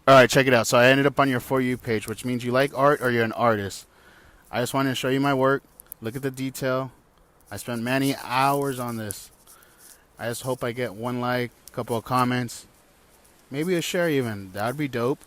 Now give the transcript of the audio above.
All right, check it out. So I ended up on your For You page, which means you like art or you're an artist. I just wanted to show you my work. Look at the detail. I spent many hours on this. I just hope I get one like, a couple of comments, maybe a share even. That would be dope.